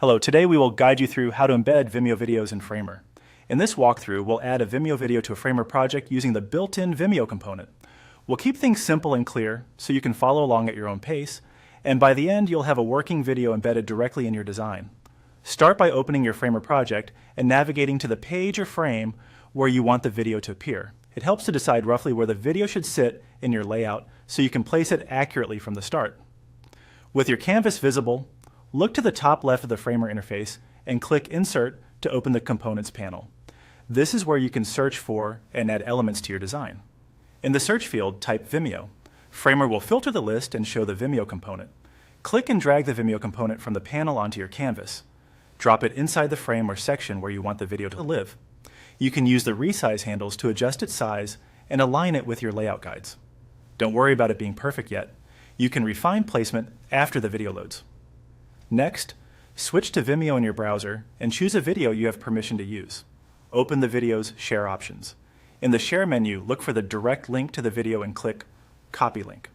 Hello, today we will guide you through how to embed Vimeo videos in Framer. In this walkthrough, we'll add a Vimeo video to a Framer project using the built-in Vimeo component. We'll keep things simple and clear so you can follow along at your own pace, and by the end you'll have a working video embedded directly in your design. Start by opening your Framer project and navigating to the page or frame where you want the video to appear. It helps to decide roughly where the video should sit in your layout so you can place it accurately from the start. With your canvas visible, look to the top left of the Framer interface and click Insert to open the Components panel. This is where you can search for and add elements to your design. In the search field, type Vimeo. Framer will filter the list and show the Vimeo component. Click and drag the Vimeo component from the panel onto your canvas. Drop it inside the frame or section where you want the video to live. You can use the resize handles to adjust its size and align it with your layout guides. Don't worry about it being perfect yet. You can refine placement after the video loads. Next, switch to Vimeo in your browser and choose a video you have permission to use. Open the video's Share options. In the Share menu, look for the direct link to the video and click Copy Link.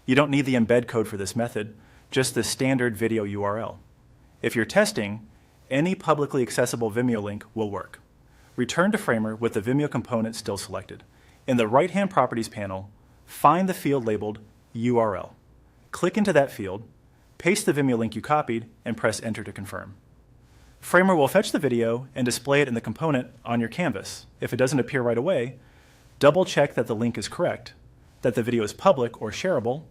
You don't need the embed code for this method, just the standard video URL. If you're testing, any publicly accessible Vimeo link will work. Return to Framer with the Vimeo component still selected. In the right-hand Properties panel, find the field labeled URL. Click into that field, paste the Vimeo link you copied, and press Enter to confirm. Framer will fetch the video and display it in the component on your canvas. If it doesn't appear right away, double-check that the link is correct, that the video is public or shareable,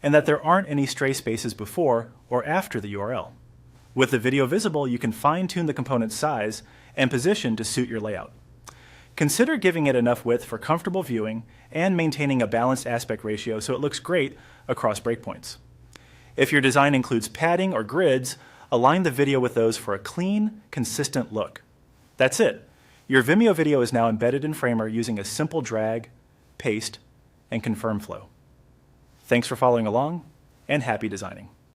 and that there aren't any stray spaces before or after the URL. With the video visible, you can fine-tune the component's size and position to suit your layout. Consider giving it enough width for comfortable viewing and maintaining a balanced aspect ratio so it looks great across breakpoints. If your design includes padding or grids, align the video with those for a clean, consistent look. That's it. Your Vimeo video is now embedded in Framer using a simple drag, paste, and confirm flow. Thanks for following along, and happy designing.